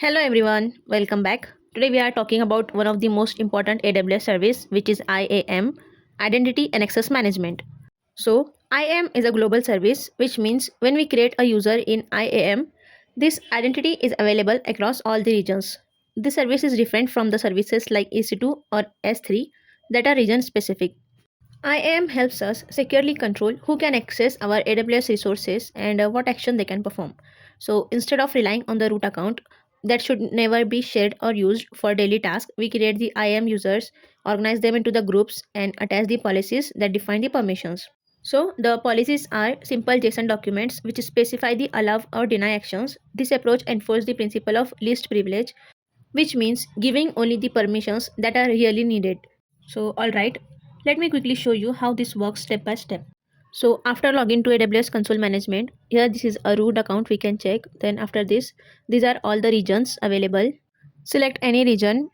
Hello everyone, welcome back. Today we are talking about one of the most important AWS service, which is IAM, Identity and Access Management. So IAM is a global service, which means when we create a user in IAM, this identity is available across all the regions. This service is different from the services like EC2 or S3 that are region specific. IAM helps us securely control who can access our AWS resources and what action they can perform. So instead of relying on the root account that should never be shared or used for daily tasks, we create the IAM users, organize them into the groups, and attach the policies that define the permissions. So the policies are simple JSON documents which specify the allow or deny actions. This approach enforces the principle of least privilege, which means giving only the permissions that are really needed. So alright, let me quickly show you how this works step by step. So after login to AWS console management, here this is a root account we can check. Then after this, these are all the regions available. Select any region,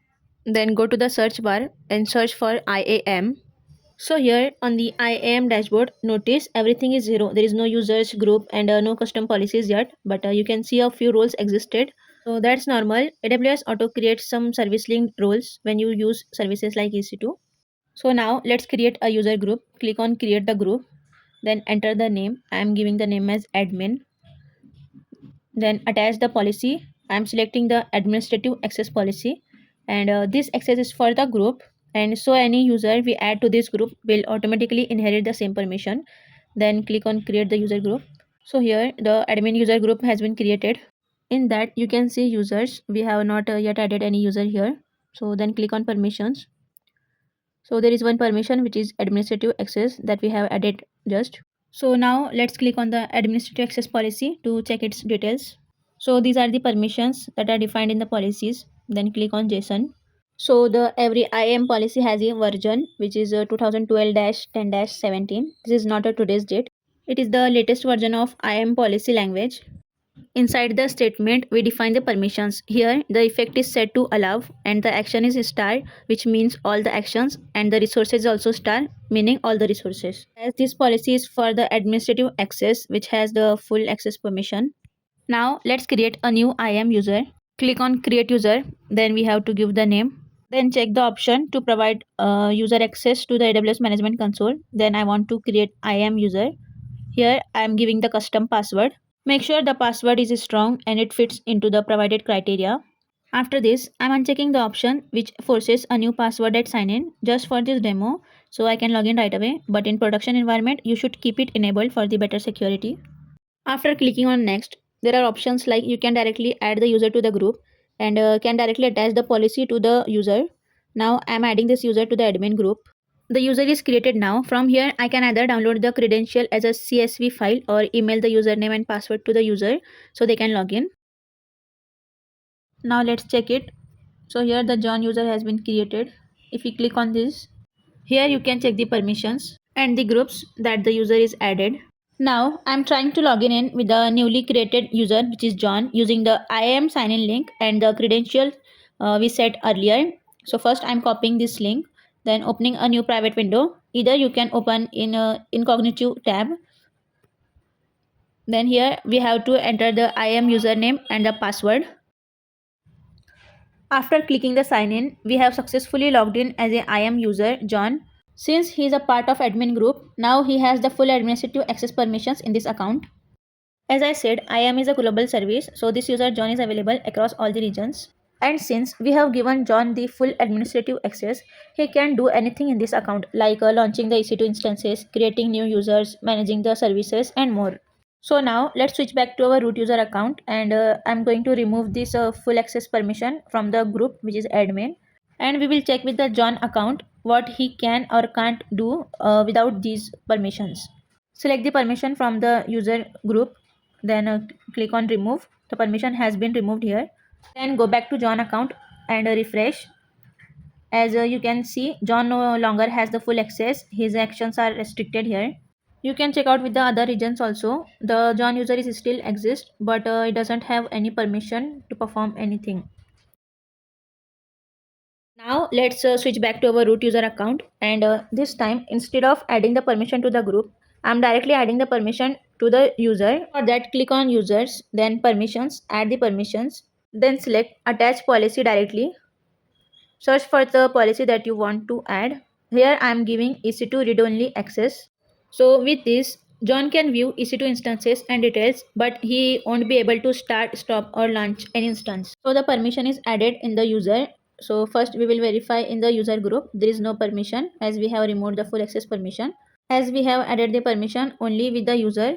then go to the search bar and search for IAM. So here on the IAM dashboard, notice everything is zero. There is no users group and no custom policies yet, but you can see a few roles existed. So that's normal. AWS auto creates some service linked roles when you use services like EC2. So now let's create a user group. Click on create the group, then enter the name. I am giving the name as admin. Then attach the policy. I am selecting the administrative access policy, and this access is for the group, and so any user we add to this group will automatically inherit the same permission. Then click on create the user group. So here the admin user group has been created. In that you can see users. We have not yet added any user here. So then click on permissions. So there is one permission which is administrative access that we have added just. So now let's click on the administrative access policy to check its details. So these are the permissions that are defined in the policies. Then click on JSON. So the every IAM policy has a version which is 2012-10-17. This is not a today's date. It is the latest version of IAM policy language. Inside the statement, we define the permissions. Here, the effect is set to allow and the action is star, which means all the actions, and the resources also star, meaning all the resources. As this policy is for the administrative access, which has the full access permission. Now, let's create a new IAM user. Click on create user, then we have to give the name. Then check the option to provide user access to the AWS management console. Then I want to create IAM user. Here I am giving the custom password. Make sure the password is strong and it fits into the provided criteria. After this, I'm unchecking the option which forces a new password at sign in just for this demo, so I can log in right away, but in production environment you should keep it enabled for the better security. After clicking on next, there are options like you can directly add the user to the group and can directly attach the policy to the user. Now I'm adding this user to the admin group. The user is created now. From here, I can either download the credential as a CSV file or email the username and password to the user so they can log in. Now let's check it. So here the John user has been created. If we click on this, here you can check the permissions and the groups that the user is added. Now I'm trying to log in with the newly created user, which is John, using the IAM sign-in link and the credentials we set earlier. So first I'm copying this link, then opening a new private window. Either you can open in a incognito tab. Then here we have to enter the IAM username and the password. After clicking the sign in, we have successfully logged in as a IAM user, John. Since he is a part of admin group, now he has the full administrative access permissions in this account. As I said, IAM is a global service, so this user John is available across all the regions. And since we have given John the full administrative access, he can do anything in this account like launching the EC2 instances, creating new users, managing the services and more. So now let's switch back to our root user account, and I'm going to remove this full access permission from the group which is admin, and we will check with the John account what he can or can't do without these permissions. Select the permission from the user group, then click on remove. The permission has been removed here. Then go back to John account and refresh. As you can see, John no longer has the full access. His actions are restricted here. You can check out with the other regions also. The John user is still exists, but it doesn't have any permission to perform anything. Now let's switch back to our root user account, and this time instead of adding the permission to the group, I'm directly adding the permission to the user. For that, click on users, then permissions, add the permissions. Then select attach policy directly. Search for the policy that you want to add. Here I am giving EC2 read-only access. So with this, John can view EC2 instances and details, but he won't be able to start, stop or launch an instance. So the permission is added in the user. So first we will verify in the user group. There is no permission as we have removed the full access permission. As we have added the permission only with the user.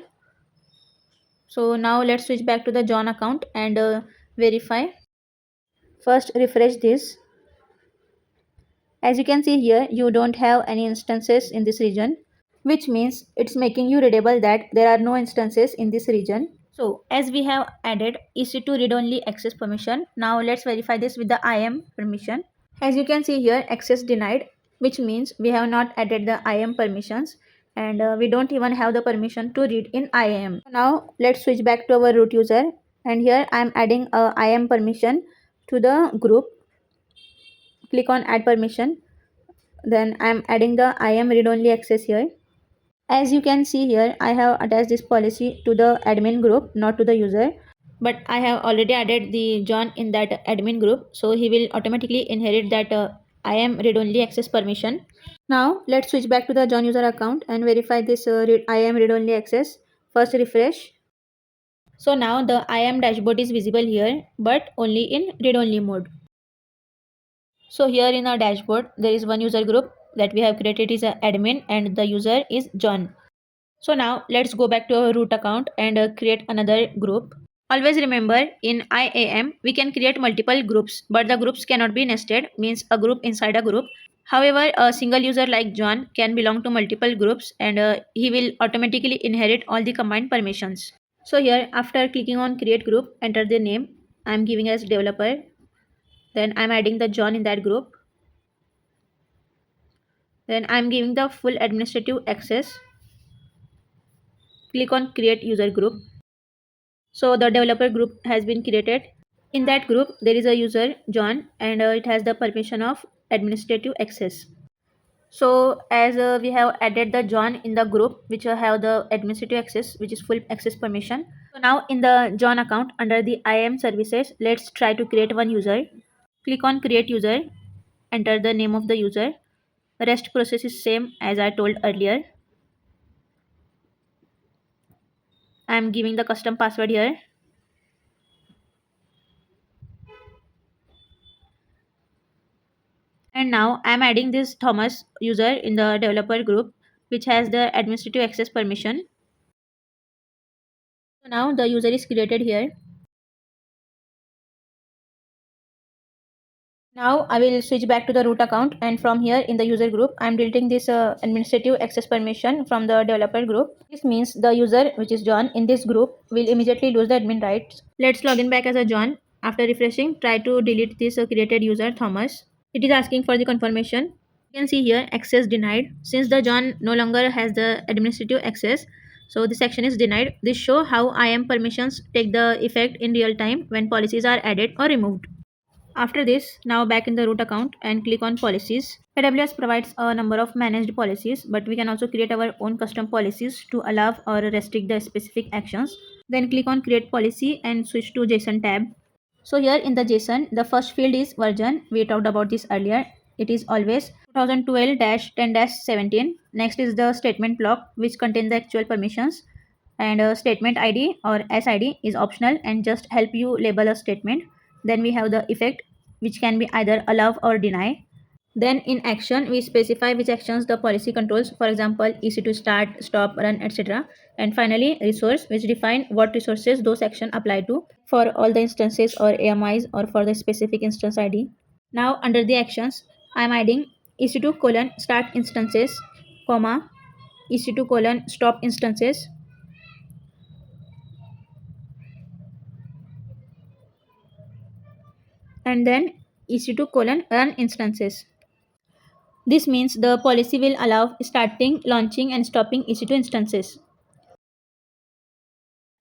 So now let's switch back to the John account and verify. First refresh this. As you can see here, you don't have any instances in this region, which means it's making you readable that there are no instances in this region. So as we have added EC2 read-only access permission, now let's verify this with the IAM permission. As you can see here, access denied, which means we have not added the IAM permissions and we don't even have the permission to read in IAM. Now let's switch back to our root user, and here I am adding a IAM permission to the group. Click on add permission. Then I am adding the IAM read-only access here. As you can see here, I have attached this policy to the admin group, not to the user. But I have already added the John in that admin group, so he will automatically inherit that IAM read-only access permission. Now let's switch back to the John user account and verify this IAM read-only access. First refresh. So now the IAM dashboard is visible here, but only in read-only mode. So here in our dashboard, there is one user group that we have created is a admin and the user is John. So now let's go back to our root account and create another group. Always remember in IAM we can create multiple groups, but the groups cannot be nested, means a group inside a group. However, a single user like John can belong to multiple groups and he will automatically inherit all the combined permissions. So here after clicking on create group, enter the name. I am giving as developer. Then I am adding the John in that group. Then I am giving the full administrative access. Click on create user group. So the developer group has been created. In that group there is a user John and it has the permission of administrative access. So as we have added the John in the group which have the administrative access, which is full access permission. So now in the John account under the IAM services, let's try to create one user. Click on create user, enter the name of the user. Rest process is same as I told earlier. I am giving the custom password here. And now I am adding this Thomas user in the developer group which has the administrative access permission. So now the user is created here. Now I will switch back to the root account, and from here in the user group I am deleting this administrative access permission from the developer group. This means the user, which is John, in this group will immediately lose the admin rights. Let's log in back as a John. After refreshing, try to delete this created user Thomas. It is asking for the confirmation. You can see here access denied. Since the John no longer has the administrative access, so this action is denied. This show how IAM permissions take the effect in real time when policies are added or removed. After this, now back in the root account and click on policies. AWS provides a number of managed policies, but we can also create our own custom policies to allow or restrict the specific actions. Then click on create policy and switch to JSON tab. So here in the JSON, the first field is version. We talked about this earlier. It is always 2012-10-17. Next is the statement block, which contains the actual permissions. And statement ID or SID is optional and just help you label a statement. Then we have the effect, which can be either allow or deny. Then in action, we specify which actions the policy controls, for example, easy to start, stop, run, etc. And finally, resource, which define what resources those actions apply to for all the instances or AMIs or for the specific instance ID. Now under the actions, I am adding EC2 colon start instances, comma, EC2 colon stop instances, and then EC2 colon run instances. This means the policy will allow starting, launching and stopping EC2 instances.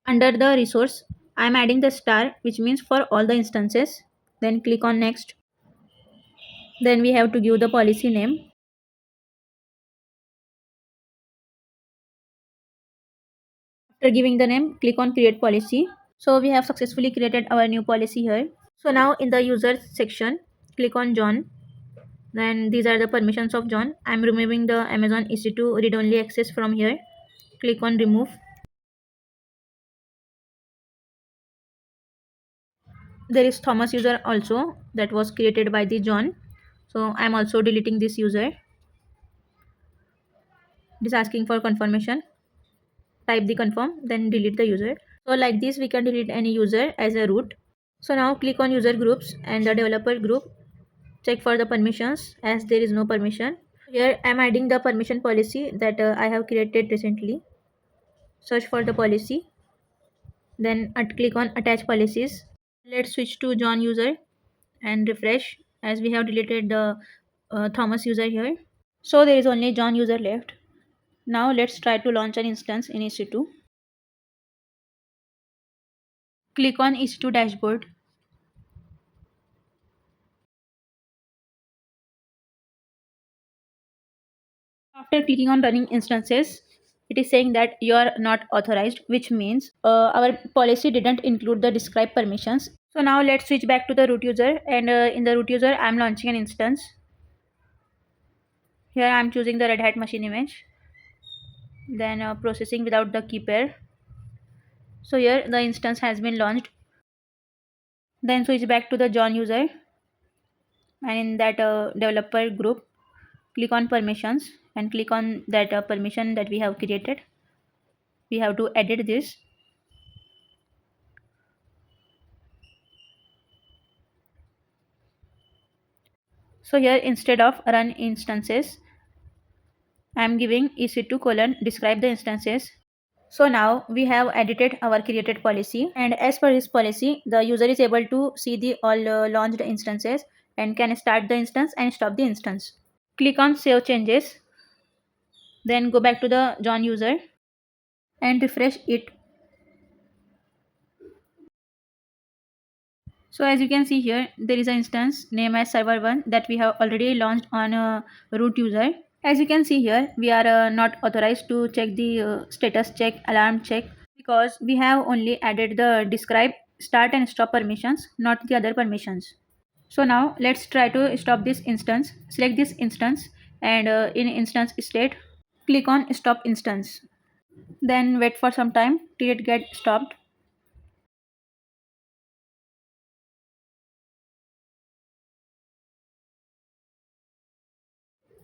Under the resource, I am adding the star, which means for all the instances. Then click on next. Then we have to give the policy name. After giving the name, click on create policy. So we have successfully created our new policy here. So now in the users section, click on John. Then these are the permissions of John. I'm removing the Amazon EC2 read-only access from here. Click on remove. There is Thomas user also that was created by the John. So I'm also deleting this user. It is asking for confirmation. Type the confirm, then delete the user. So like this we can delete any user as a root. So now click on user groups and the developer group. Check for the permissions as there is no permission. Here I am adding the permission policy that I have created recently. Search for the policy, then click on attach policies. Let's switch to John user and refresh as we have deleted the Thomas user here. So there is only John user left. Now let's try to launch an instance in EC2. Click on EC2 dashboard. After clicking on running instances, it is saying that you are not authorized, which means our policy didn't include the described permissions. So now let's switch back to the root user, and in the root user I'm launching an instance. Here I'm choosing the Red Hat machine image, then processing without the key pair. So here the instance has been launched. Then switch back to the John user, and in that developer group, click on permissions and click on that permission that we have created. We have to edit this. So here instead of run instances, I am giving EC2 colon describe the instances. So now we have edited our created policy, and as per this policy the user is able to see the all launched instances and can start the instance and stop the instance. Click on save changes, then go back to the John user and refresh it. So as you can see here, there is an instance name as server1 that we have already launched on a root user. As you can see here, we are not authorized to check the status check, alarm check, because we have only added the describe, start and stop permissions, not the other permissions. So now let's try to stop this instance. Select this instance and in instance state, click on stop instance. Then wait for some time till it gets stopped.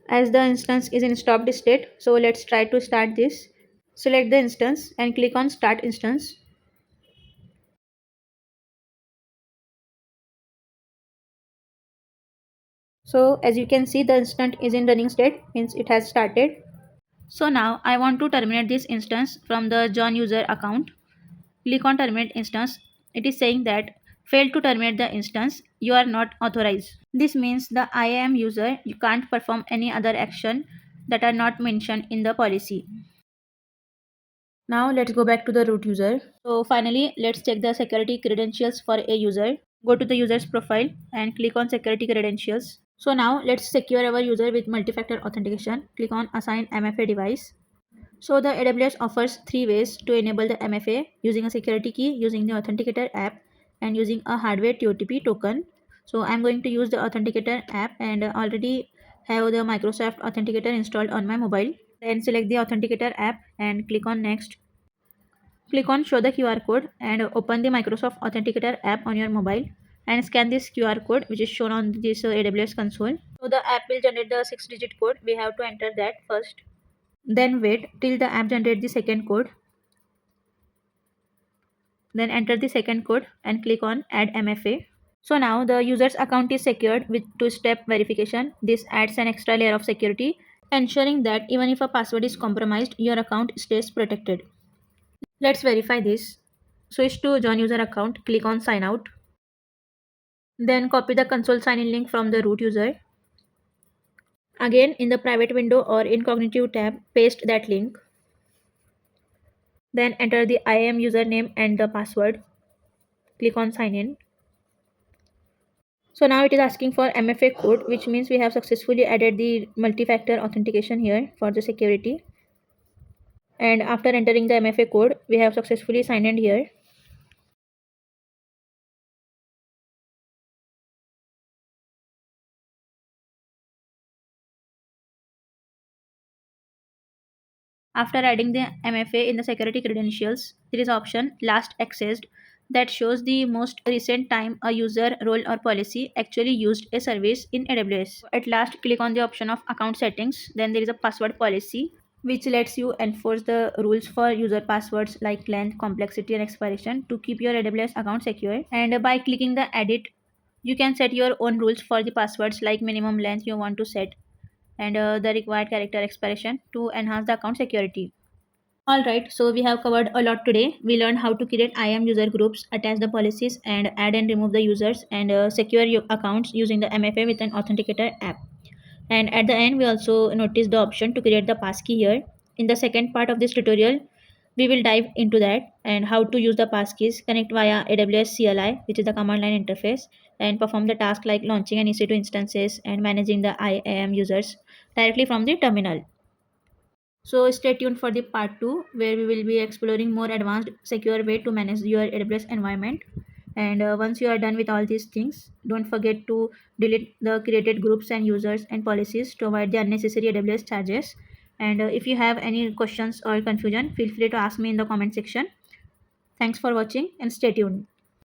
As the instance is in stopped state, so let's try to start this. Select the instance and click on start instance. So as you can see, the instance is in running state, means it has started. So now I want to terminate this instance from the John user account. Click on terminate instance. It is saying that failed to terminate the instance, you are not authorized. This means the IAM user, you can't perform any other action that are not mentioned in the policy. Now let's go back to the root user. So finally, let's check the security credentials for a user. Go to the user's profile and click on security credentials. So now let's secure our user with multi-factor authentication. Click on assign MFA device. So the AWS offers 3 ways to enable the MFA: using a security key, using the Authenticator app, and using a hardware TOTP token. So I'm going to use the Authenticator app and already have the Microsoft Authenticator installed on my mobile. Then select the Authenticator app and click on next. Click on show the QR code and open the Microsoft Authenticator app on your mobile and scan this QR code which is shown on this AWS console. So the app will generate the 6-digit code. We have to enter that first. Then wait till the app generates the second code. Then enter the second code and click on add MFA. So now the user's account is secured with two-step verification. This adds an extra layer of security, ensuring that even if a password is compromised, your account stays protected. Let's verify this. Switch to John user account, click on sign out. Then copy the console sign-in link from the root user. Again, in the private window or incognito tab, paste that link. Then enter the IAM username and the password. Click on sign in. So now it is asking for MFA code, which means we have successfully added the multi-factor authentication here for the security. And after entering the MFA code, we have successfully signed in here. After adding the MFA in the security credentials, there is option last accessed that shows the most recent time a user, role or policy actually used a service in AWS. At last, click on the option of account settings. Then there is a password policy which lets you enforce the rules for user passwords like length, complexity and expiration to keep your AWS account secure. And by clicking the edit, you can set your own rules for the passwords like minimum length you want to set and the required character expiration to enhance the account security. Alright, so we have covered a lot today. We learned how to create IAM user groups, attach the policies, and add and remove the users, and secure your accounts using the MFA with an authenticator app. And at the end, we also noticed the option to create the passkey here. In the second part of this tutorial, we will dive into that and how to use the passkeys, connect via AWS CLI, which is the command line interface, and perform the task like launching an EC2 instances and managing the IAM users directly from the terminal. So stay tuned for the part 2 where we will be exploring more advanced secure way to manage your AWS environment. And once you are done with all these things, don't forget to delete the created groups and users and policies to avoid the unnecessary AWS charges. And if you have any questions or confusion, feel free to ask me in the comment section. Thanks for watching and stay tuned.